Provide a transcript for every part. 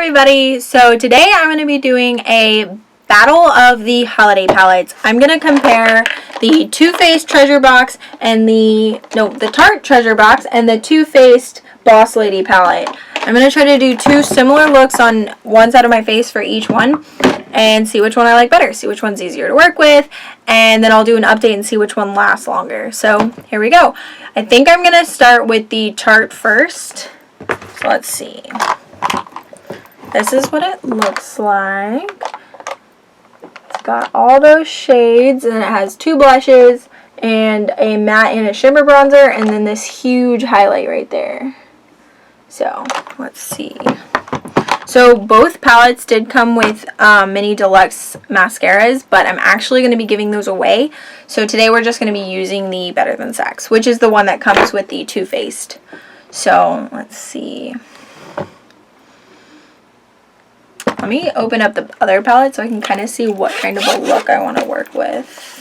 everybody, so today I'm going to be doing a battle of the holiday palettes. I'm going to compare the Too Faced Treasure Box and the Tarte Treasure Box and the Too Faced Boss Lady palette. I'm going to try to do two similar looks on one side of my face for each one and see which one I like better, see which one's easier to work with, and then I'll do an update and see which one lasts longer. So here we go. I think I'm going to start with the Tarte first. So let's see. This is what it looks like. It's got all those shades, and it has two blushes and a matte and a shimmer bronzer, and then this huge highlight right there. So let's see. So both palettes did come with mini deluxe mascaras, but I'm actually going to be giving those away. So today we're just going to be using the Better Than Sex, which is the one that comes with the Too Faced. So let's see. Let me open up the other palette so I can kind of see what kind of a look I want to work with.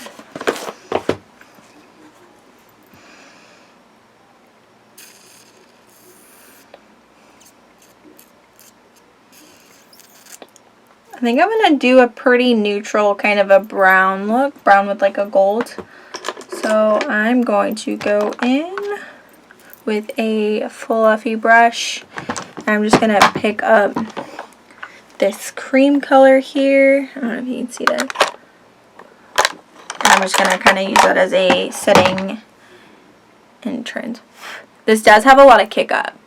I think I'm going to do a pretty neutral kind of a brown look, brown with like a gold. So I'm going to go in with a fluffy brush. I'm just going to pick up this cream color here. I don't know if you can see that. And I'm just going to kind of use that as a setting entrance. This does have a lot of kick up.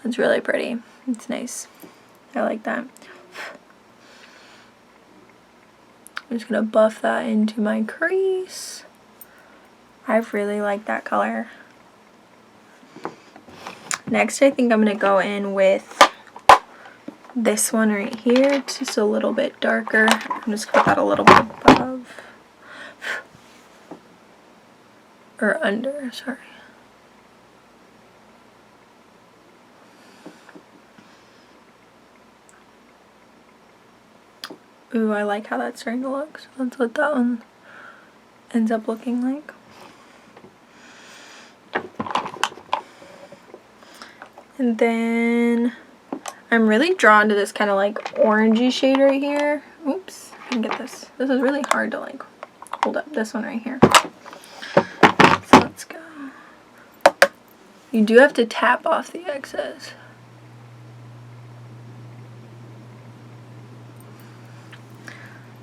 It's really pretty. It's nice. I like that. I'm just going to buff that into my crease. I really like that color. Next, I think I'm going to go in with this one right here. It's just a little bit darker. I'm just going to put that a little bit above. Or under, sorry. Ooh, I like how that's starting to look. So that's what that one ends up looking like. And then I'm really drawn to this kind of like orangey shade right here. Oops, I can get this. This is really hard to like hold up. This one right here. So let's go. You do have to tap off the excess.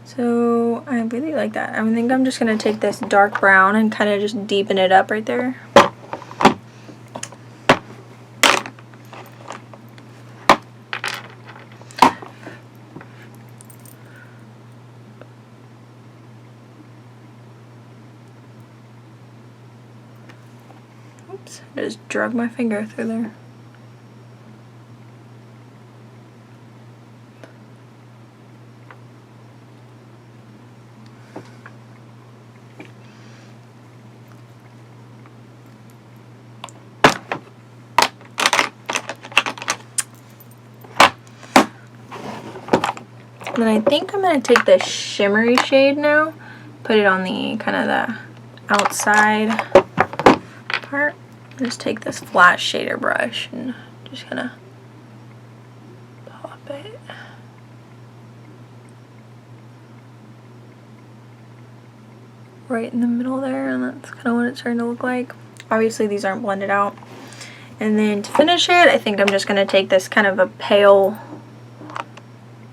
So I really like that. I think I'm just going to take this dark brown and kind of just deepen it up right there. Oops, I just drug my finger through there. And then I think I'm going to take this shimmery shade now, put it on the kind of the outside part. Just take this flat shader brush and just kind of pop it. Right in the middle there, and that's kind of what it's starting to look like. Obviously these aren't blended out. And then to finish it, I think I'm just going to take this kind of a pale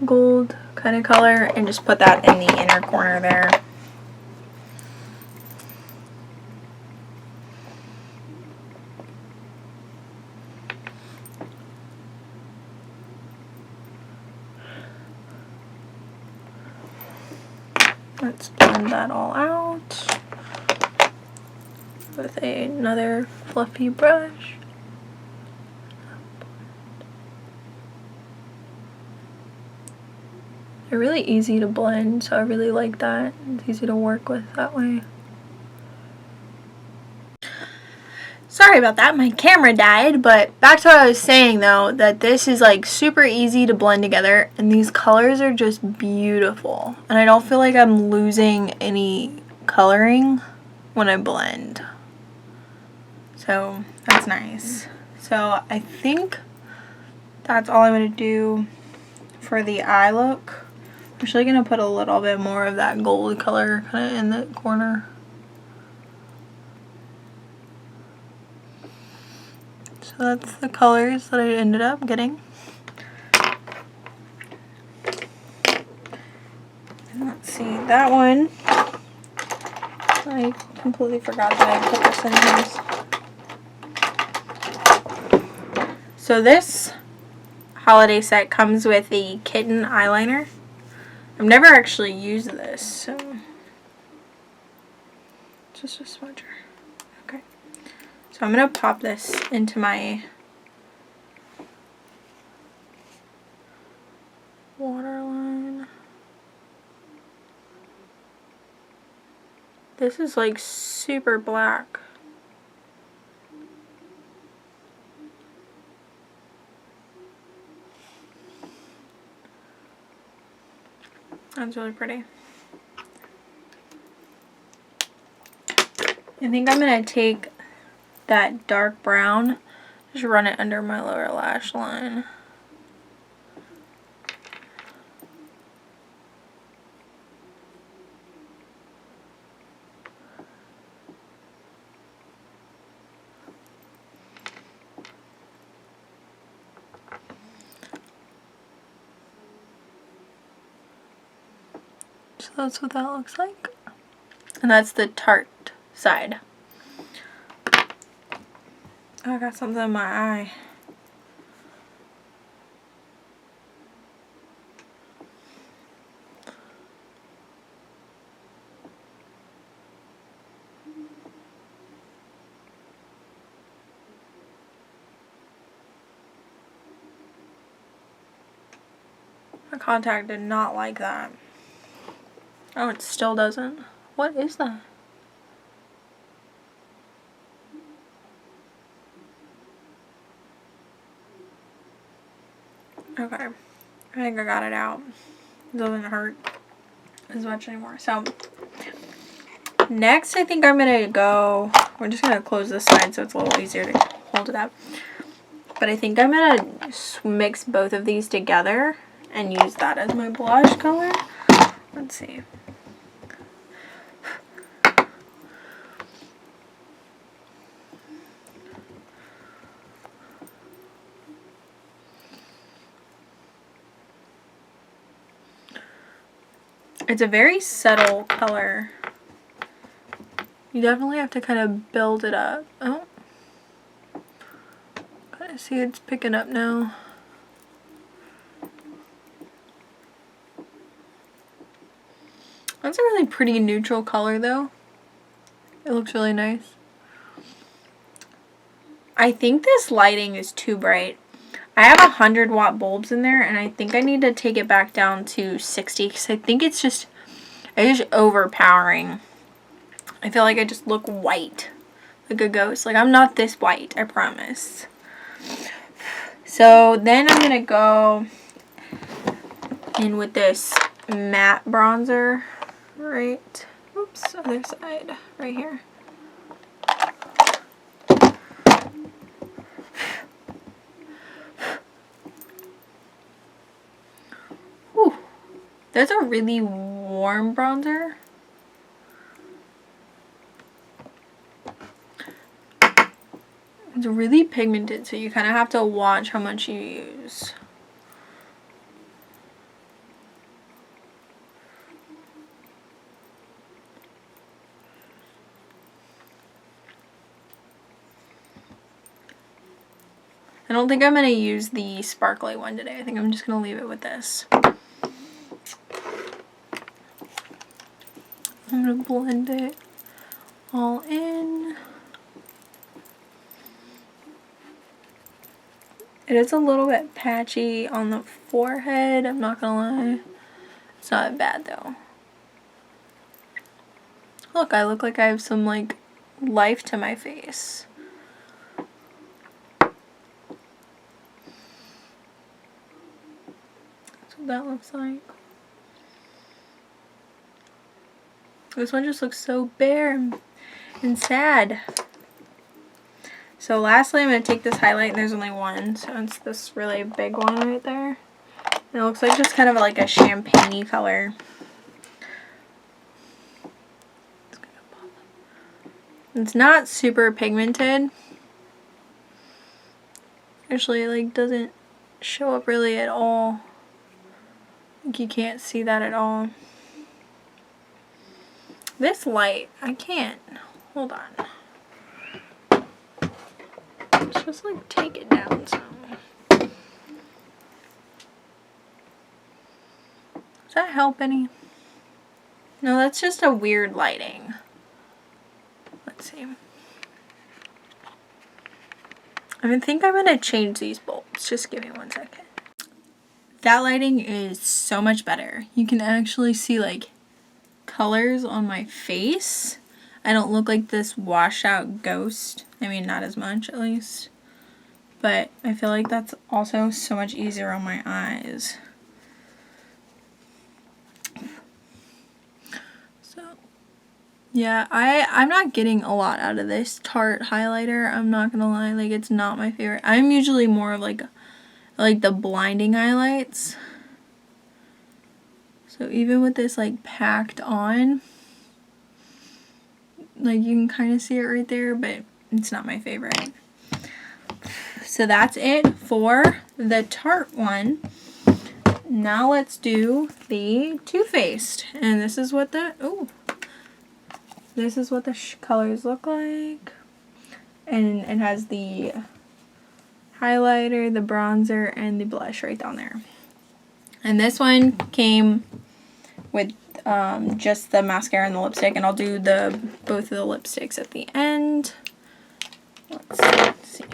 gold kind of color and just put that in the inner corner there. Let's blend that all out with another fluffy brush. They're really easy to blend, so I really like that. It's easy to work with that way. Sorry about that, my camera died, but back to what I was saying though, that this is like super easy to blend together, and these colors are just beautiful. And I don't feel like I'm losing any coloring. when I blend. So that's nice. So I think that's all I'm going to do for the eye look. I'm actually going to put a little bit more of that gold color kind of in the corner. So that's the colors that I ended up getting. And let's see, that one, I completely forgot that I put this in here. So this holiday set comes with the kitten eyeliner. I've never actually used this, so just a smudger. Okay. So I'm going to pop this into my waterline. This is like super black. That's really pretty. I think I'm going to take that dark brown, just run it under my lower lash line. So that's what that looks like. And that's the Tarte side. Oh, I got something in my eye. My contact did not like that. Oh, it still doesn't. What is that? Okay. I think I got it out. It doesn't hurt as much anymore. So, next I think I'm going to go... We're just going to close this side so it's a little easier to hold it up. But I think I'm going to mix both of these together and use that as my blush color. Let's see. It's a very subtle color. You definitely have to kind of build it up. Oh. I see it's picking up now. That's a really pretty neutral color though. It looks really nice. I think this lighting is too bright. I have 100-watt bulbs in there and I think I need to take it back down to 60 because I think it's just overpowering. I feel like I just look white, like a ghost. Like I'm not this white, I promise. So then I'm going to go in with this matte bronzer, right, oops, other side, right here. Whew. That's a really warm bronzer. It's really pigmented, so you kind of have to watch how much you use. I don't think I'm going to use the sparkly one today. I think I'm just going to leave it with this. I'm going to blend it all in. It is a little bit patchy on the forehead, I'm not gonna lie. It's not bad though. Look, I look like I have some like life to my face. That's what that looks like. This one just looks so bare. and sad. So lastly, I'm going to take this highlight, and there's only one, so it's this really big one right there. And it looks like just kind of like a champagne-y color. It's not super pigmented. Actually, it like doesn't show up really at all. Like you can't see that at all. This light, I can't. Hold on. Let's just like take it down some. Does that help any? No, that's just a weird lighting. Let's see. I think I'm gonna change these bulbs. Just give me 1 second. That lighting is so much better. You can actually see like colors on my face. I don't look like this washed out ghost. I mean, not as much at least. But I feel like that's also so much easier on my eyes. So, yeah, I'm not getting a lot out of this Tarte highlighter. I'm not gonna lie, like it's not my favorite. I'm usually more of like the blinding highlights. So even with this like packed on, like you can kind of see it right there, but it's not my favorite. So that's it for the Tarte one. Now let's do the Too Faced, and this is what the colors look like, and it has the highlighter, the bronzer, and the blush right down there. And this one came with just the mascara and the lipstick, and I'll do both of the lipsticks at the end. Let's see.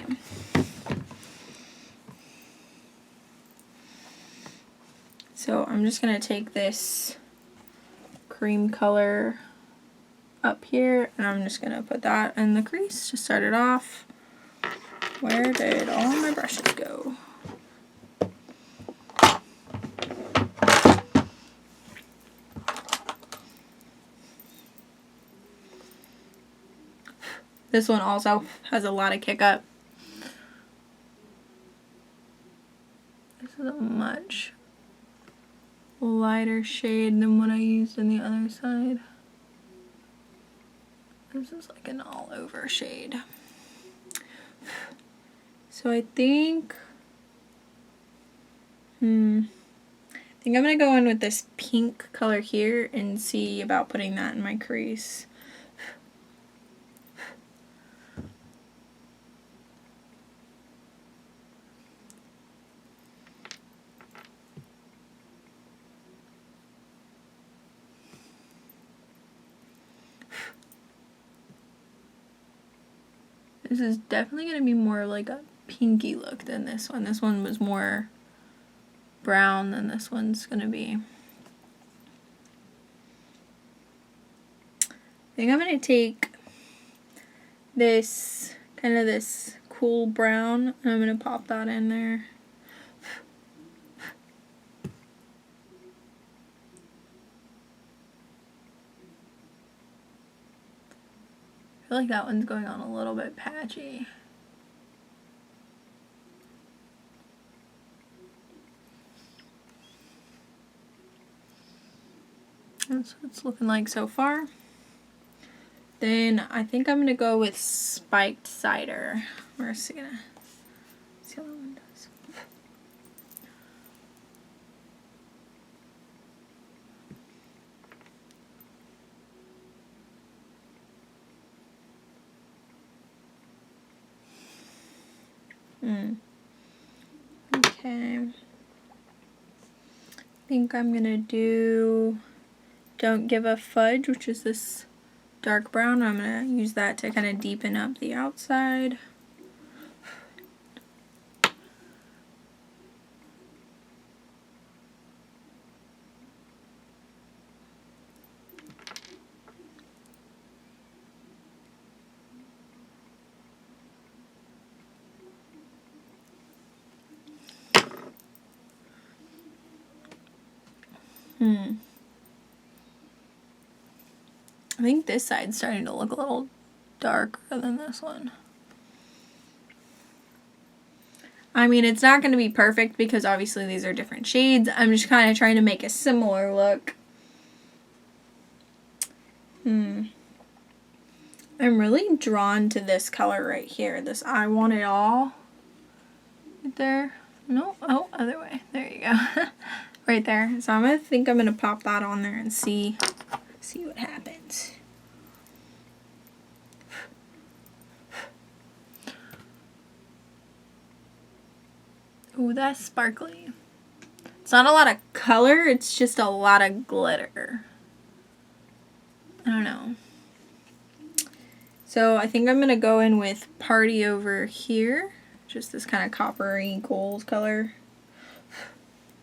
So I'm just going to take this cream color up here, and I'm just going to put that in the crease to start it off. Where did all my brushes go? This one also has a lot of kick up. This is a much lighter shade than what I used on the other side. This is like an all over shade. So I think I'm gonna go in with this pink color here and see about putting that in my crease. This is definitely going to be more like a pinky look than this one. This one was more brown than this one's going to be. I think I'm going to take this, kind of this cool brown, and I'm going to pop that in there. I feel like that one's going on a little bit patchy. That's what it's looking like so far. Then I think I'm going to go with spiked cider. We're just going to see how that one does. Okay. I think I'm going to do Don't Give a Fudge, which is this dark brown. I'm going to use that to kind of deepen up the outside. I think this side's starting to look a little darker than this one. I mean, it's not going to be perfect because obviously these are different shades. I'm just kind of trying to make a similar look. I'm really drawn to this color right here. This I Want It All. Right there. No, oh, other way. There you go. Right there. So I'm gonna pop that on there and see what happens. Ooh, that's sparkly. It's not a lot of color, it's just a lot of glitter. I don't know. So I think I'm gonna go in with Party over here. Just this kind of coppery gold color.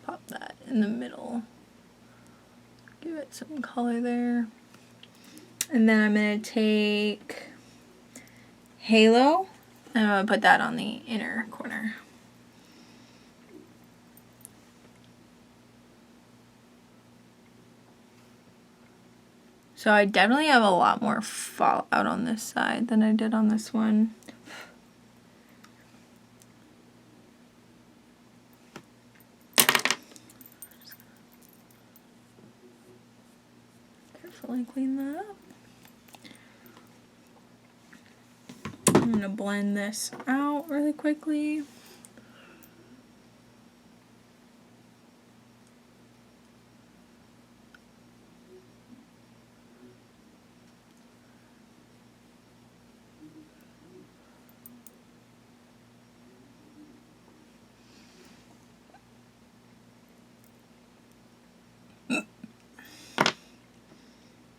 Pop that in the middle. Give it some color there. And then I'm gonna take Halo and I'm gonna put that on the inner corner. So I definitely have a lot more fallout on this side than I did on this one. Carefully clean that up. I'm gonna blend this out really quickly.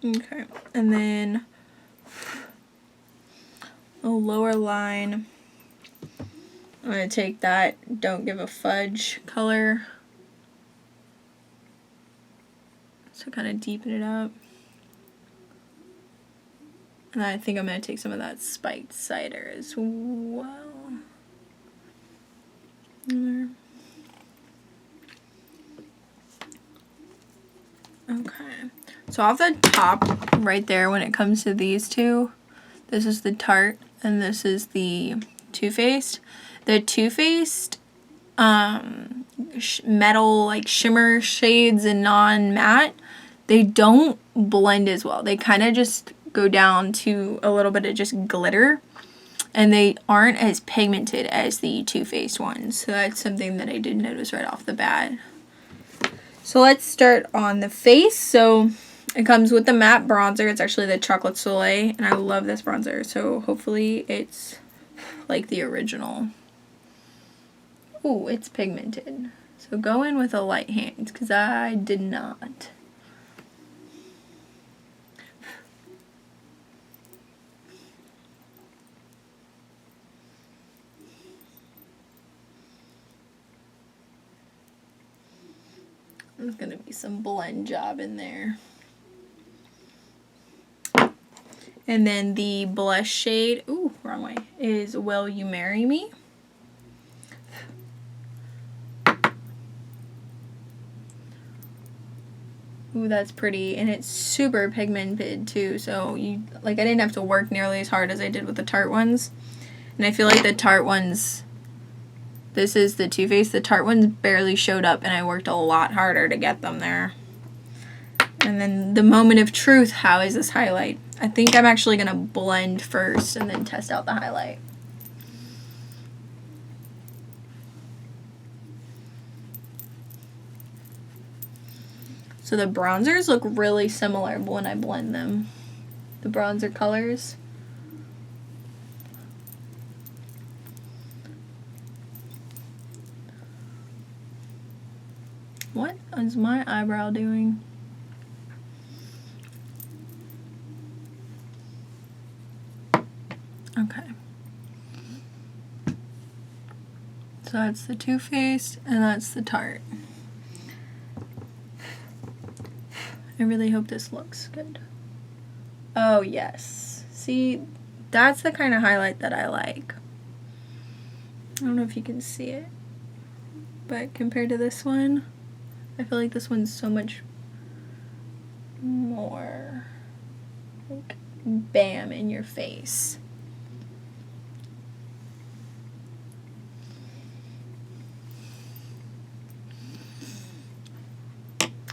Okay, and then the lower line, I'm going to take that Don't Give a Fudge color, so kind of deepen it up. And I think I'm going to take some of that spiked cider as well. There. Okay, so off the top right there when it comes to these two, this is the Tarte and this is the Too Faced. The Too Faced metal like shimmer shades and non-matte, they don't blend as well. They kind of just go down to a little bit of just glitter and they aren't as pigmented as the Too Faced ones. So that's something that I did notice right off the bat. So let's start on the face. So it comes with the matte bronzer. It's actually the Chocolate Soleil, and I love this bronzer. So hopefully it's like the original. Ooh, it's pigmented. So go in with a light hand, because I did not. There's going to be some blend job in there. And then the blush shade, ooh, wrong way, is Will You Marry Me? Ooh, that's pretty, and it's super pigmented too, so I didn't have to work nearly as hard as I did with the Tarte ones. And I feel like the Tarte ones, this is the Too Faced, the Tarte ones barely showed up and I worked a lot harder to get them there. And then the moment of truth, how is this highlight? I think I'm actually going to blend first and then test out the highlight. So the bronzers look really similar when I blend them. The bronzer colors. What is my eyebrow doing? Okay. So that's the Too Faced and that's the Tarte. I really hope this looks good. Oh yes. See, that's the kind of highlight that I like. I don't know if you can see it, but compared to this one, I feel like this one's so much more like bam in your face.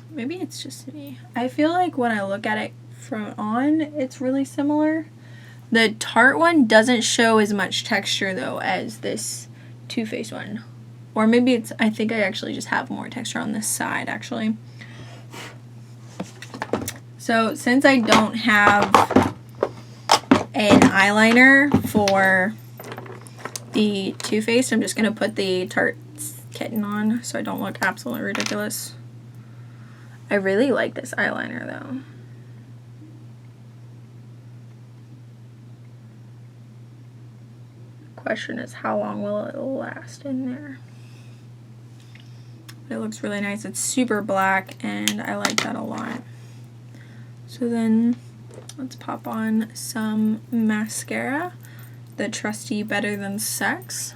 Maybe it's just me. I feel like when I look at it from on, it's really similar. The Tarte one doesn't show as much texture though as this Too Faced one. Or maybe it's, I think I actually just have more texture on this side actually. So since I don't have an eyeliner for the Too Faced, I'm just going to put the Tarte Kitten on so I don't look absolutely ridiculous. I really like this eyeliner though. Question is, how long will it last in there? It looks really nice. It's super black and I like that a lot. So then let's pop on some mascara, the trusty Better Than Sex.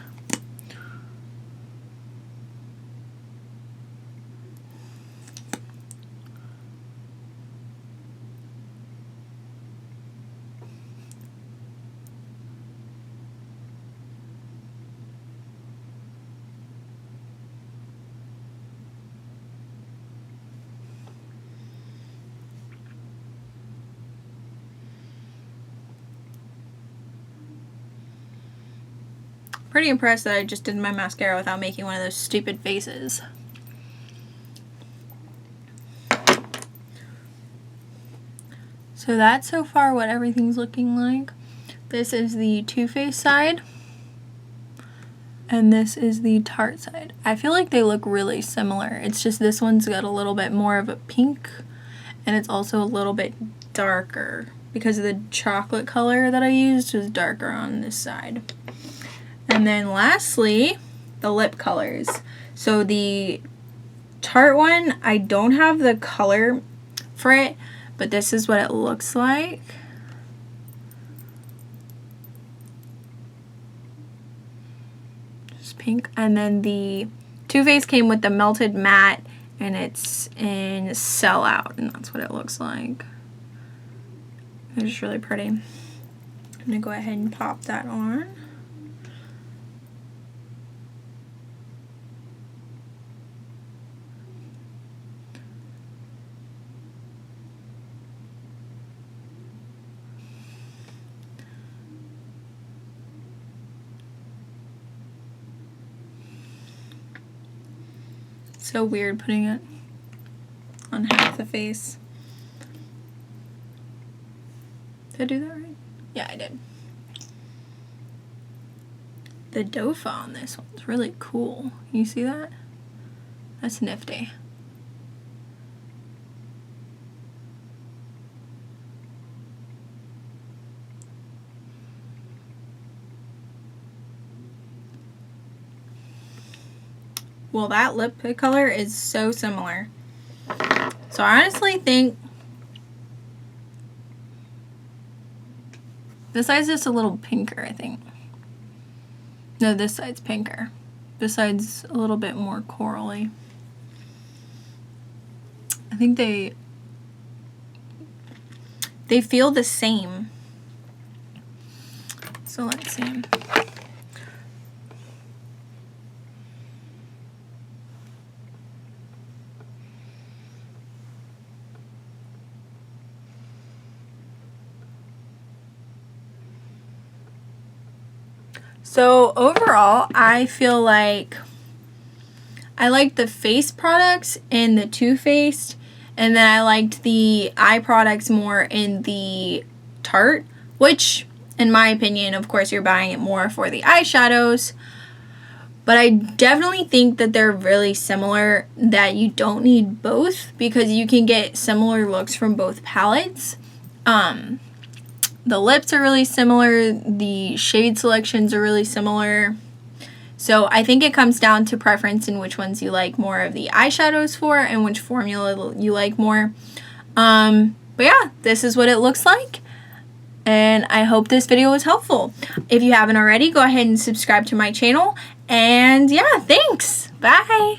Pretty impressed that I just did my mascara without making one of those stupid faces. So that's so far what everything's looking like. This is the Too Faced side. And this is the Tarte side. I feel like they look really similar. It's just this one's got a little bit more of a pink. And it's also a little bit darker. Because of the chocolate color that I used was darker on this side. And then lastly, the lip colors. So the Tarte one, I don't have the color for it, but this is what it looks like. Just pink. And then the Too Faced came with the melted matte, and it's in Sellout, and that's what it looks like. It's just really pretty. I'm gonna go ahead and pop that on. So weird putting it on half the face. Did I do that right? Yeah, I did. The dofa on this one's really cool. You see that? That's nifty. Well, that lip color is so similar. So I honestly think this side's just a little pinker, I think. No, this side's pinker. This side's a little bit more corally. I think they feel the same. So let's see. So overall, I feel like I liked the face products in the Too Faced, and then I liked the eye products more in the Tarte, which, in my opinion, of course, you're buying it more for the eyeshadows. But I definitely think that they're really similar, that you don't need both because you can get similar looks from both palettes. The lips are really similar. The shade selections are really similar. So I think it comes down to preference in which ones you like more of the eyeshadows for and which formula you like more. But yeah, this is what it looks like. And I hope this video was helpful. If you haven't already, go ahead and subscribe to my channel. And yeah, thanks. Bye.